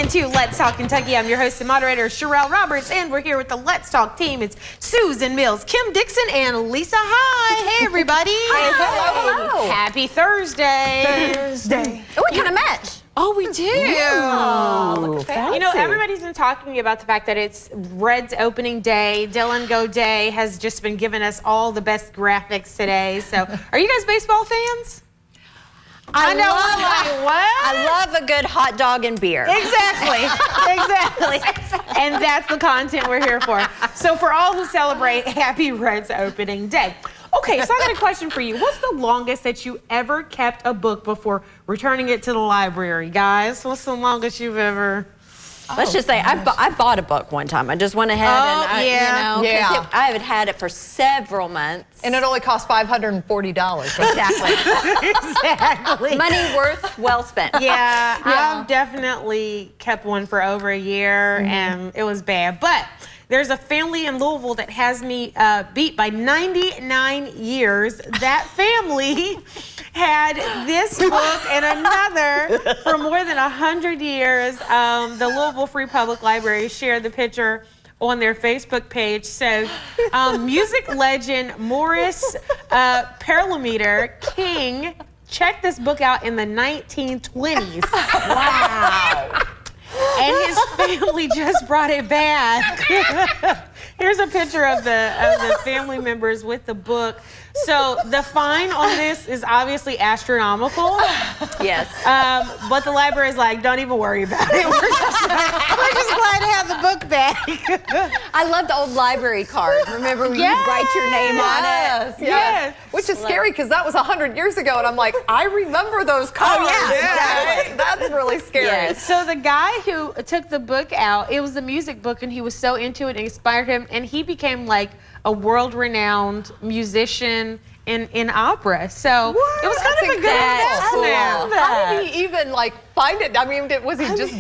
listening to Let's Talk Kentucky. I'm your host and moderator, Sherelle Roberts, and we're here with the Let's Talk team. It's Susan Mills, Kim Dixon, and Lisa. Hi. Hey, everybody. Hello. Happy Thursday. Oh, we kind of match. Oh, we do. Oh, You know, everybody's been talking about the fact that it's Reds opening day. Dylan Goday has just been giving us all the best graphics today. So, are you guys baseball fans? I know. I love a good hot dog and beer. Exactly. And that's the content we're here for. So for all who celebrate, happy Reds opening day. Okay, so I got a question for you. What's the longest that you ever kept a book before returning it to the library, guys? What's the longest you've ever... Let's just say I bought a book one time. I just went ahead and I haven't had it for several months. And it only cost $540. Exactly. Exactly. Money worth well spent. Yeah, I've definitely kept one for over a year, and it was bad. But there's a family in Louisville that has me beat by 99 years. That family had this book and another for more than 100 years. The Louisville Free Public Library shared the picture on their Facebook page. So music legend Morris Perlmutter King checked this book out in the 1920s. Wow. And his family just brought it back. Here's a picture of the family members with the book. So the fine on this is obviously astronomical. Yes. But the library is like, don't even worry about it. We're just glad to have the book back. I love the old library card. Remember when you write your name on it? Yes. Which is scary because that was 100 years ago, and I'm like, I remember those cards. Oh, yeah, exactly. That's really scary. Yes. So the guy who took the book out, it was a music book, and he was so into it, it inspired him, and he became like a world-renowned musician in opera. So it was kind of a good investment. How did he even find it? I mean, was he just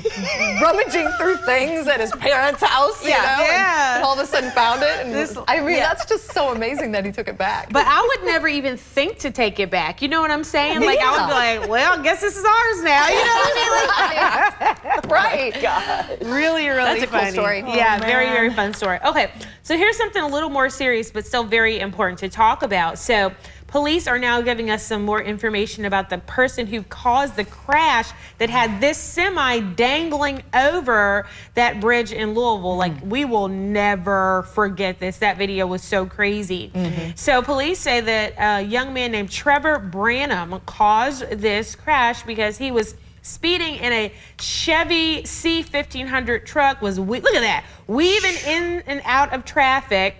rummaging through things at his parents' house, you know, and all of a sudden found it? And that's just so amazing that he took it back. But I would never even think to take it back. You know what I'm saying? Like, I would be like, well, I guess this is ours now. You know what I mean? Like, right. God. Really, really That's a funny. cool story. Yeah, very, very fun story. Okay, so here's something a little more serious, but still very important to talk about. So police are now giving us some more information about the person who caused the crash that had this semi dangling over that bridge in Louisville. Like, we will never forget this. That video was so crazy. So police say that a young man named Trevor Branham caused this crash because he was speeding in a Chevy C1500 truck, look at that, weaving in and out of traffic.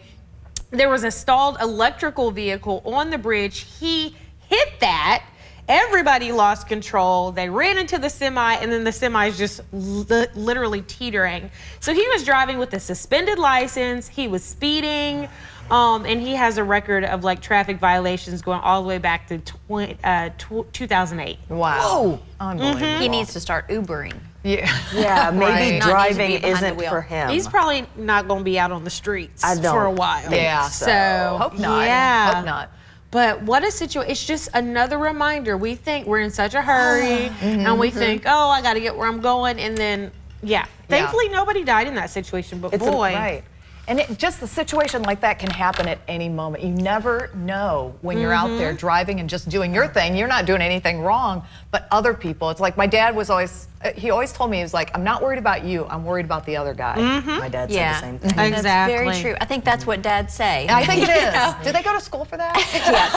There was a stalled electrical vehicle on the bridge. He hit that. Everybody lost control. They ran into the semi, and then the semi is just literally teetering. So he was driving with a suspended license. He was speeding, and he has a record of traffic violations going all the way back to 2008. Wow. Whoa. Unbelievable. He needs to start Ubering. Yeah, maybe driving isn't for him. He's probably not going to be out on the streets for a while. Yeah. So hope not. Yeah. Hope not. But what a situation. It's just another reminder. We think we're in such a hurry, and we think, oh, I got to get where I'm going. And then, thankfully nobody died in that situation, but boy. Right. And just the situation like that can happen at any moment. You never know when you're out there driving and just doing your thing. You're not doing anything wrong, but other people. It's like my dad was always, he always told me, he was like, I'm not worried about you, I'm worried about the other guy. My dad said the same thing. Exactly. That's very true. I think that's what dads say. I think it is. Did they go to school for that?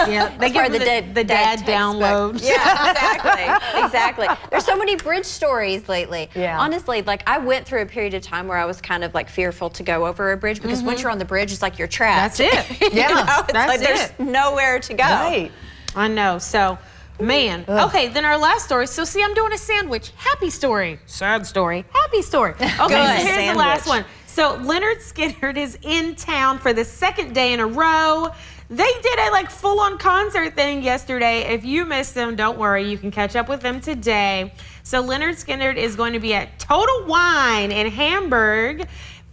Yeah, they give the dad download. Yeah, exactly. There's so many bridge stories lately. Yeah. Honestly, I went through a period of time where I was kind of fearful to go over a bridge because once you're on the bridge, it's like you're trapped. That's it. Yeah, there's nowhere to go. Right. I know. So, man. Okay, then our last story. So, see, I'm doing a sandwich. Happy story. Sad story. Happy story. Okay, so here's the last one. So, Leonard Skinner is in town for the second day in a row. They did a full-on concert thing yesterday. If you missed them, don't worry. You can catch up with them today. So, Leonard Skinner is going to be at Total Wine in Hamburg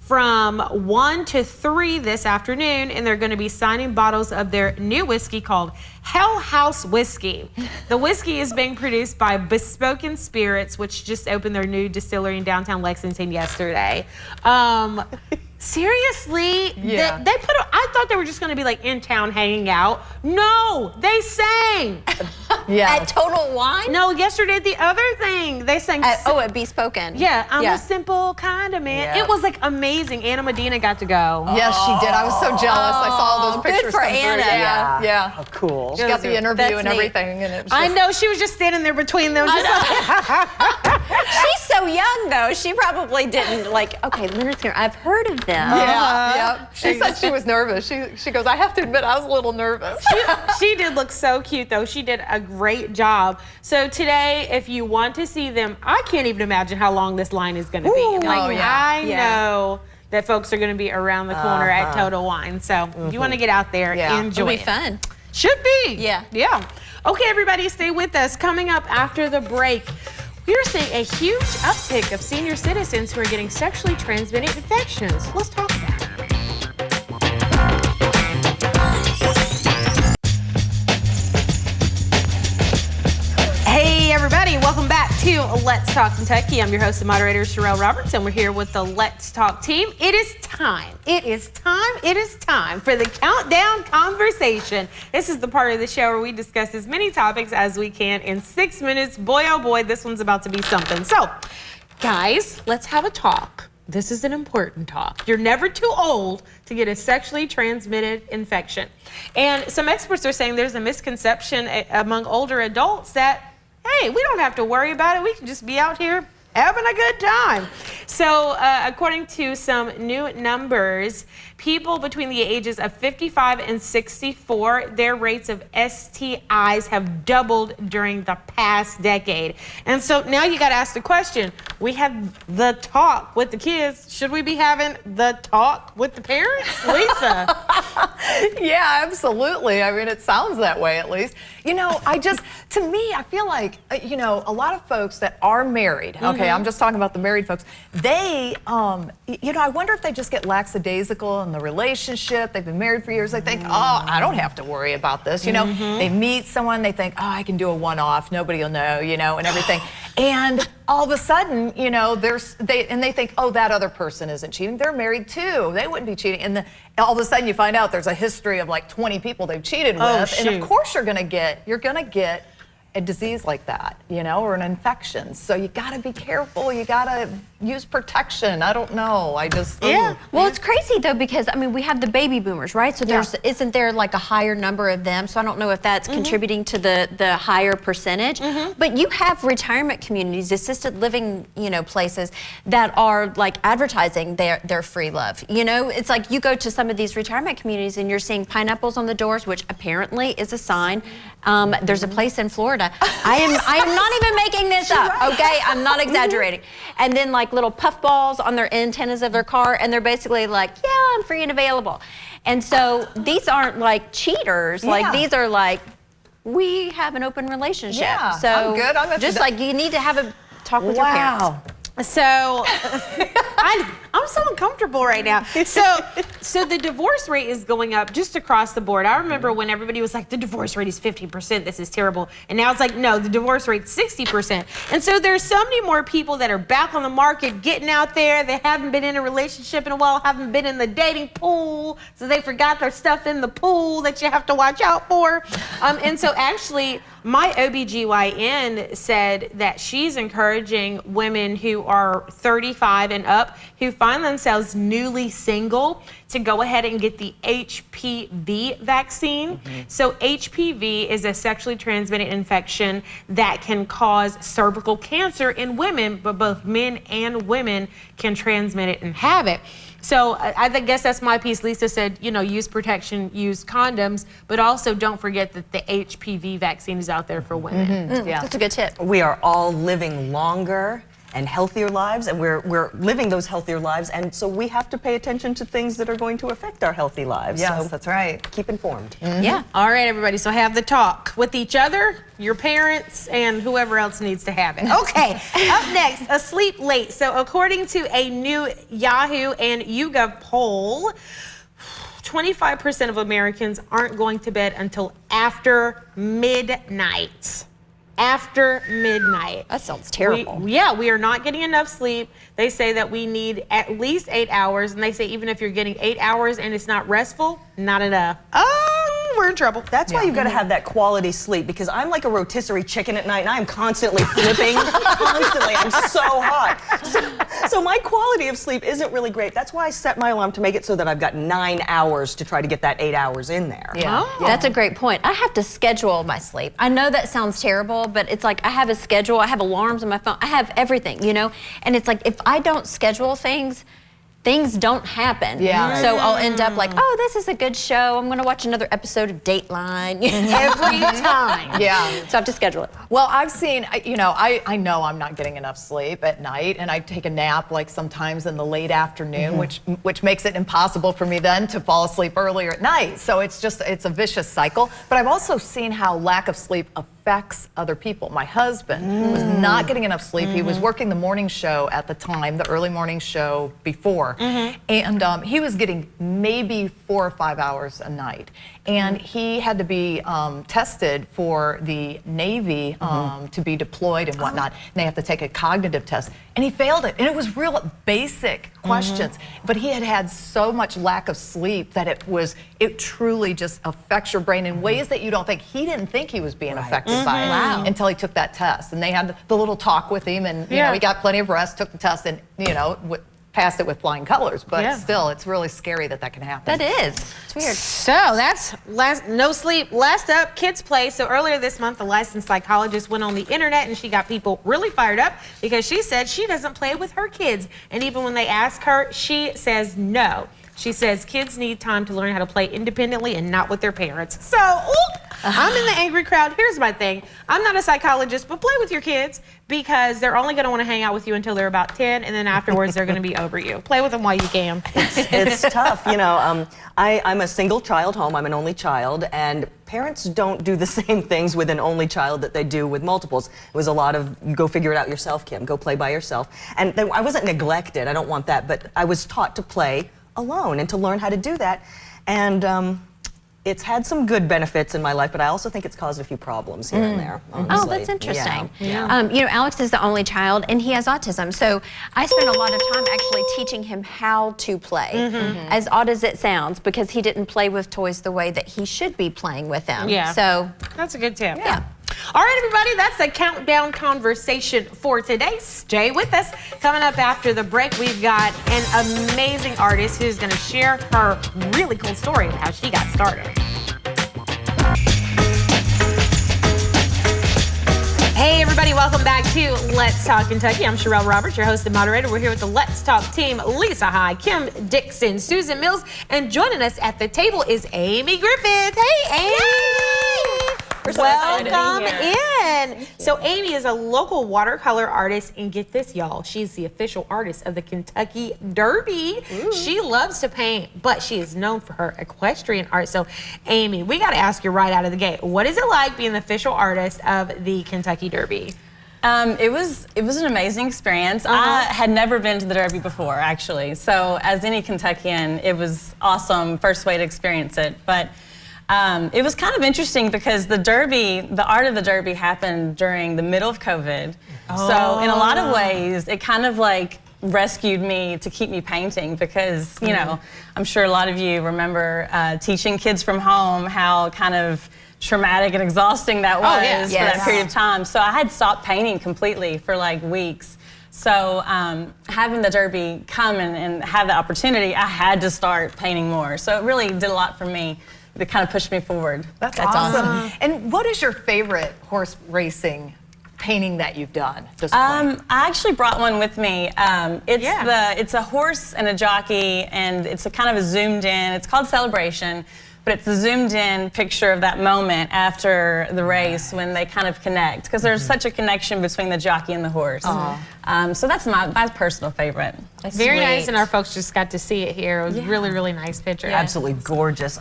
from 1 to 3 this afternoon, and they're going to be signing bottles of their new whiskey called Hell House Whiskey. The whiskey is being produced by Bespoken Spirits, which just opened their new distillery in downtown Lexington yesterday. Seriously, Yeah. they put. I thought they were just going to be like in town hanging out. No, they sang. Yeah. At Total Wine? No, yesterday the other thing they sang. At Bespoken. Yeah, I'm a simple kind of man. Yeah. It was like amazing. Anna Medina got to go. Yes, she did. I was so jealous. I saw all those good pictures for come through. Anna. Yeah. Yeah. Oh, cool. She got the interview That's and neat. everything, and it was I just- know, she was just standing there between them. Just like, She's so young, though. She probably didn't okay, Leonard Skinner, I've heard of them. Yeah. She said she was nervous. She goes, I have to admit, I was a little nervous. she did look so cute, though. She did a great job. So today, if you want to see them, I can't even imagine how long this line is going to be. Like, oh, yeah. I Yeah. know that folks are going to be around the corner at Total Wine. So if you want to get out there, Yeah. enjoy It'll be fun. Should be. Yeah. Yeah. Okay, everybody, stay with us. Coming up after the break, we're seeing a huge uptick of senior citizens who are getting sexually transmitted infections. Let's talk about it. Hey, everybody, welcome back to Let's Talk Kentucky. I'm your host and moderator, Sherelle Roberts, and we're here with the Let's Talk team. It is time. It is time for the Countdown Conversation. This is the part of the show where we discuss as many topics as we can in 6 minutes. Boy, oh boy, this one's about to be something. So, guys, let's have a talk. This is an important talk. You're never too old to get a sexually transmitted infection. And some experts are saying there's a misconception among older adults that, hey, we don't have to worry about it. We can just be out here having a good time. So according to some new numbers, people between the ages of 55 and 64, their rates of STIs have doubled during the past decade. And so now you got to ask the question, we have the talk with the kids. Should we be having the talk with the parents? Lisa. Yeah, absolutely. I mean, it sounds that way at least. You know, to me, I feel like, a lot of folks that are married, okay, I'm just talking about the married folks, they, I wonder if they just get lackadaisical in the relationship. They've been married for years. They think, oh, I don't have to worry about this. You know, they meet someone, they think, oh, I can do a one-off. Nobody will know, and everything. And all of a sudden, they think, oh, that other person isn't cheating. They're married too. They wouldn't be cheating. And all of a sudden you find out there's a history of like 20 people they've cheated with. Shoot. And of course you're gonna get a disease like that, or an infection. So you gotta be careful. You gotta use protection. I don't know. Well, it's crazy though, because we have the baby boomers, right? So isn't there like a higher number of them? So I don't know if that's contributing to the higher percentage. But you have retirement communities, assisted living, places that are like advertising their free love. It's like you go to some of these retirement communities and you're seeing pineapples on the doors, which apparently is a sign. There's a place in Florida. I am not even making this up, okay? I'm not exaggerating. And then like little puff balls on their antennas of their car, and they're basically like, yeah, I'm free and available. And so these aren't like cheaters. Like these are like, we have an open relationship. Yeah, so I'm good. just like you need to have a talk with your parents. So I'm so uncomfortable right now. So the divorce rate is going up just across the board. I remember when everybody was like, the divorce rate is 50%, this is terrible. And now it's like, no, the divorce rate's 60%. And so there's so many more people that are back on the market, getting out there. They haven't been in a relationship in a while, haven't been in the dating pool, so they forgot their stuff in the pool that you have to watch out for. And so actually, my OBGYN said that she's encouraging women who are 35 and up who find themselves newly single to go ahead and get the HPV vaccine. So HPV is a sexually transmitted infection that can cause cervical cancer in women, but both men and women can transmit it and have it. So I guess that's my piece. Lisa said, use protection, use condoms, but also don't forget that the HPV vaccine is out there for women. That's a good tip. We are all living longer and healthier lives, and we're living those healthier lives, and so we have to pay attention to things that are going to affect our healthy lives. Yes, so that's right. keep informed. Yeah. All right, everybody. So have the talk with each other, your parents, and whoever else needs to have it. Okay. Up next, asleep late. So according to a new Yahoo and YouGov poll, 25% of Americans aren't going to bed until after midnight. After midnight. That sounds terrible. We are not getting enough sleep. They say that we need at least 8 hours, and they say even if you're getting 8 hours and it's not restful, not enough. Oh, we're in trouble. That's why you've got to have that quality sleep, because I'm like a rotisserie chicken at night, and I'm constantly flipping, constantly. I'm so hot. So my quality of sleep isn't really great. That's why I set my alarm to make it so that I've got 9 hours to try to get that 8 hours in there. Yeah. Oh. That's a great point. I have to schedule my sleep. I know that sounds terrible, but it's like I have a schedule. I have alarms on my phone. I have everything, you know? And it's like if I don't schedule things, things don't happen. Yeah. So I'll end up like, oh, this is a good show. I'm going to watch another episode of Dateline. Every time. Yeah. So I have to schedule it. Well, I've seen, you know, I know I'm not getting enough sleep at night, and I take a nap like sometimes in the late afternoon, which makes it impossible for me then to fall asleep earlier at night. So it's a vicious cycle. But I've also seen how lack of sleep affects other people. My husband was not getting enough sleep. He was working the morning show at the time, the early morning show before, and he was getting maybe 4 or 5 hours a night. And he had to be tested for the Navy to be deployed and whatnot. And they have to take a cognitive test. And he failed it. And it was real basic questions. But he had had so much lack of sleep that it truly just affects your brain in ways that you don't think. He didn't think he was being affected by it until he took that test. And they had the little talk with him, and you know, he got plenty of rest, took the test, and you know, passed it with flying colors. But still, it's really scary that can happen. That is. It's weird. So that's no sleep. Last up, Kids Play. So earlier this month, a licensed psychologist went on the internet and she got people really fired up because she said she doesn't play with her kids. And even when they ask her, she says no. She says kids need time to learn how to play independently and not with their parents. So, I'm in the angry crowd. Here's my thing. I'm not a psychologist, but play with your kids because they're only going to want to hang out with you until they're about 10, and then afterwards they're going to be over you. Play with them while you can. It's tough, you know. I'm a single child home. I'm an only child, and parents don't do the same things with an only child that they do with multiples. It was a lot of go figure it out yourself, Kim. Go play by yourself. And I wasn't neglected. I don't want that, but I was taught to play alone and to learn how to do that. And it's had some good benefits in my life, but I also think it's caused a few problems here and there. Honestly. Oh, that's interesting. Yeah. You know, Alex is the only child, and he has autism. So I spent a lot of time actually teaching him how to play, as odd as it sounds, because he didn't play with toys the way that he should be playing with them. Yeah. So that's a good tip. Yeah. All right, everybody, that's the countdown conversation for today. Stay with us. Coming up after the break, we've got an amazing artist who's going to share her really cool story of how she got started. Hey, everybody, welcome back to Let's Talk Kentucky. I'm Sherelle Roberts, your host and moderator. We're here with the Let's Talk team, Lisa High, Kim Dixon, Susan Mills, and joining us at the table is Amy Griffith. Hey, Amy! Yay! Welcome in. So Amy is a local watercolor artist, and get this, y'all, she's the official artist of the Kentucky Derby. Ooh. She loves to paint, but she is known for her equestrian art. So Amy, we got to ask you right out of the gate, what is it like being the official artist of the Kentucky Derby? It was an amazing experience. I had never been to the Derby before, actually. So as any Kentuckian, it was awesome, first way to experience it. But it was kind of interesting because the Derby, the art of the Derby happened during the middle of COVID. So in a lot of ways, it kind of like rescued me to keep me painting because, you know, I'm sure a lot of you remember teaching kids from home how kind of traumatic and exhausting that was for that period of time. So I had stopped painting completely for like weeks. So having the Derby come and have the opportunity, I had to start painting more. So it really did a lot for me. It kind of pushed me forward. That's awesome. And what is your favorite horse racing painting that you've done? I actually brought one with me. It's a horse and a jockey, and it's a kind of a zoomed in. It's called Celebration. but it's a zoomed in picture of that moment after the race when they kind of connect, because there's such a connection between the jockey and the horse. So that's my personal favorite. Very nice, and our folks just got to see it here. It was really, really nice picture. Absolutely gorgeous.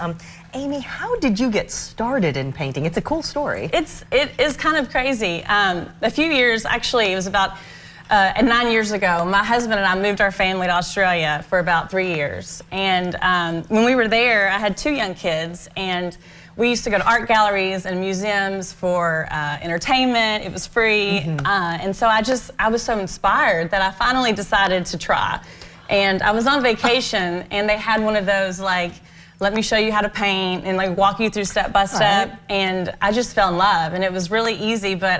Amy, how did you get started in painting? It's a cool story. It is kind of crazy. A few years, actually, it was about 9 years ago, my husband and I moved our family to Australia for about 3 years. And when we were there, I had 2 young kids, and we used to go to art galleries and museums for entertainment. It was free. And so I was so inspired that I finally decided to try. And I was on vacation, and they had one of those, like, let me show you how to paint and like walk you through step by step. And I just fell in love, and it was really easy, but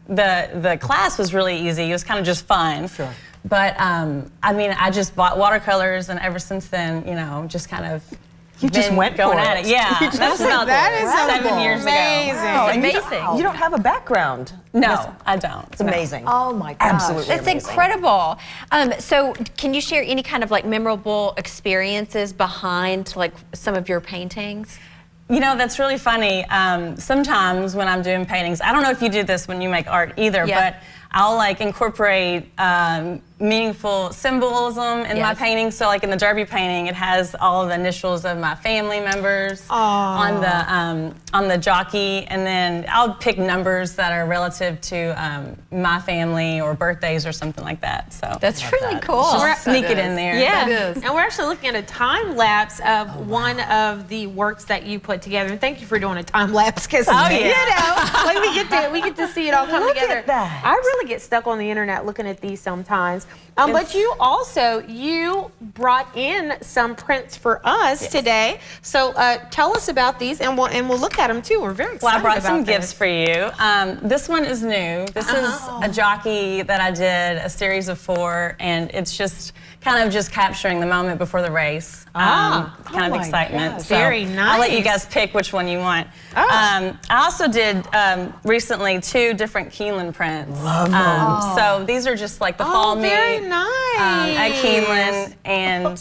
the class was really easy. It was kind of just fun. Sure. But I mean, I just bought watercolors, and ever since then, you know, just kind of just went going for at it. Yeah, that was about That is 7 years ago. Wow, and Amazing. You don't have a background. No, I don't. It's amazing. Oh my gosh. Absolutely That's amazing. incredible. So can you share any kind of like memorable experiences behind like some of your paintings? You know, that's really funny. Sometimes when I'm doing paintings, I don't know if you do this when you make art either, but I'll like incorporate meaningful symbolism in my painting. So like in the Derby painting, it has all of the initials of my family members on the jockey, and then I'll pick numbers that are relative to my family or birthdays or something like that. So That's really cool. just sneak it in there. Yeah, That is. and we're actually looking at a time lapse of one of the works that you put together. And thank you for doing a time lapse, because you know, like we get to see it all come together. at that. I really get stuck on the internet looking at these sometimes. But you brought in some prints for us today. So tell us about these, and we'll look at them too. We're very excited Well, I brought about some this. gifts for you. This one is new. This is a jockey that I did a series of 4, and it's just kind of just capturing the moment before the race. Kind of my excitement. gosh. So Very I'll let you nice. guys pick which one you want. I also did recently 2 different Keeneland prints. So these are just like the fall meet very nice. at Keeneland, and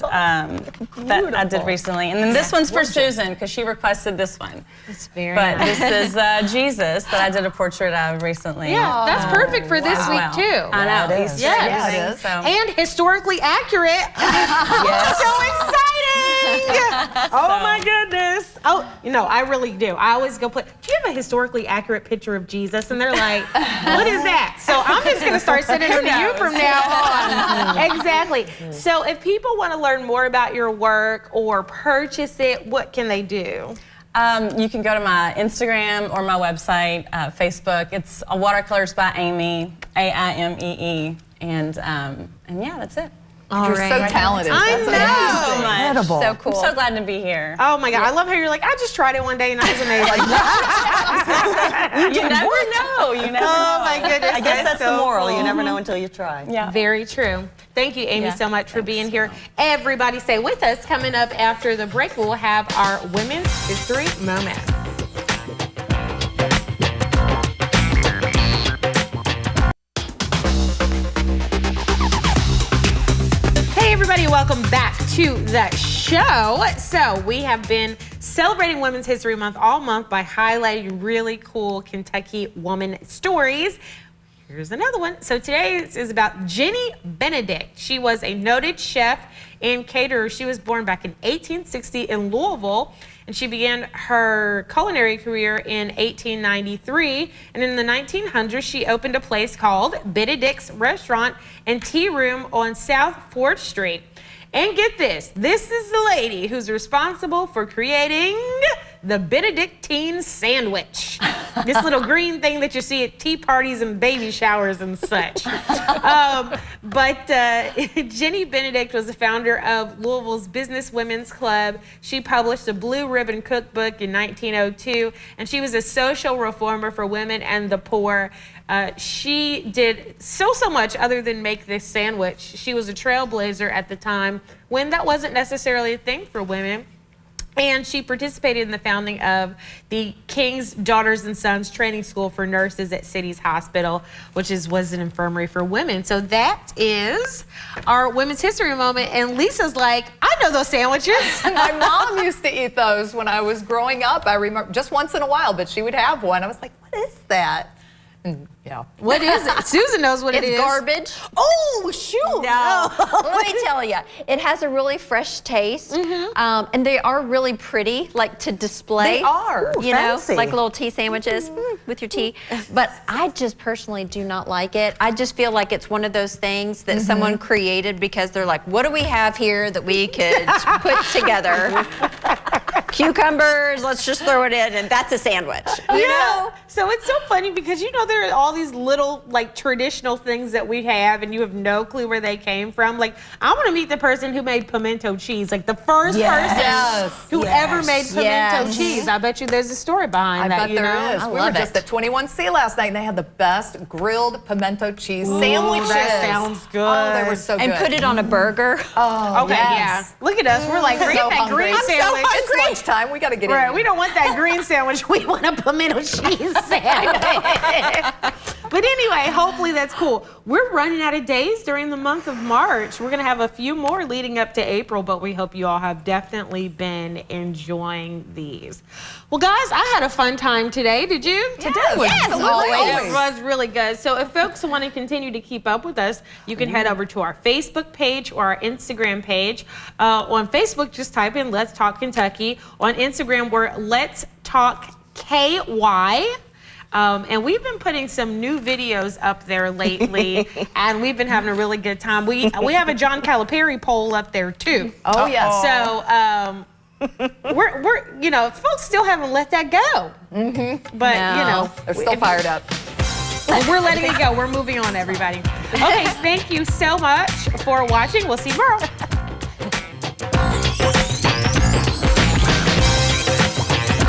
that I did recently. And then this one's for Susan, because she requested this one. It's very But nice. this is Jesus that I did a portrait of recently. Yeah, that's perfect for this week Well, too. I know. it Easter is. Yes. and Yeah, it everything, is. So. And historically accurate. So exciting! Oh my goodness! Oh, you know, I really do. I always go put. Do you have a historically accurate picture of Jesus? And they're like, "What is that?" So I'm just gonna start sending them to you from now on. Exactly. So if people want to learn more about your work or purchase it, what can they do? You can go to my Instagram or my website, Facebook. It's Watercolors by Amy, AIMEE, and yeah, that's it. You're so talented. I That's know. amazing. So much. Incredible. So cool. I'm so glad to be here. Oh my God, I love how you're like, I just tried it one day and I was amazing. You never know. You never Oh know. my goodness. I guess that's the so moral. cool. You never know until you try. Yeah. Very true. Thank you, Amy, Yeah, so much for being here. Everybody stay with us. Coming up after the break, we'll have our Women's History Moment. Hey, everybody, welcome back to the show. So we have been celebrating Women's History Month all month by highlighting really cool Kentucky woman stories. Here's another one. So today is about Jenny Benedict. She was a noted chef and caterer. She was born back in 1860 in Louisville, and she began her culinary career in 1893. And in the 1900s, she opened a place called Benedict's Restaurant and Tea Room on South 4th Street. And get this is the lady who's responsible for creating the Benedictine sandwich. This little green thing that you see at tea parties and baby showers and such. Jenny Benedict was the founder of Louisville's Business Women's Club. She published the Blue Ribbon Cookbook in 1902, and she was a social reformer for women and the poor. She did so much other than make this sandwich. She was a trailblazer at the time when that wasn't necessarily a thing for women. And she participated in the founding of the King's Daughters and Sons Training School for Nurses at City's Hospital, which was an infirmary for women. So that is our Women's History Moment. And Lisa's like, I know those sandwiches. My mom used to eat those when I was growing up. I remember just once in a while, but she would have one. I was like, what is that? And, yeah. What is it? Susan knows what it It's is. garbage. Oh, shoot. No. Let me tell you, it has a really fresh taste, and they are really pretty, like to display. They are. You know, fancy. like little tea sandwiches with your tea. But I just personally do not like it. I just feel like it's one of those things that someone created because they're like, what do we have here that we could put together? Cucumbers, let's just throw it in, and that's a sandwich. You know? So it's so funny because you know there are all these little like traditional things that we have and you have no clue where they came from. Like I want to meet the person who made pimento cheese, like the first Yes. person who ever made pimento Yes. cheese. I bet you there's a story behind I that. bet you there know? is. I We were love just it. at 21C last night, and they had the best grilled pimento cheese sandwiches. that sounds good. Oh, they were so And good. put it on a burger. Oh, Okay, yes. yeah. Look at us. We're like, So bring that hungry. green I'm so sandwich. It's lunchtime. We got to get Right, in. we don't want that green sandwich. We want a pimento cheese sandwich. But anyway, hopefully that's cool. We're running out of days during the month of March. We're going to have a few more leading up to April, but we hope you all have definitely been enjoying these. Well, guys, I had a fun time today. Did you? Today was It was really good. So if folks want to continue to keep up with us, you can head over to our Facebook page or our Instagram page. On Facebook, just type in Let's Talk Kentucky. On Instagram, we're Let's Talk KY. And we've been putting some new videos up there lately, and we've been having a really good time. We have a John Calipari poll up there too. Oh, yes. So we're you know, folks still haven't let that go. But you know, They're still fired up. we're letting it go. We're moving on, everybody. Okay, thank you so much for watching. We'll see you tomorrow.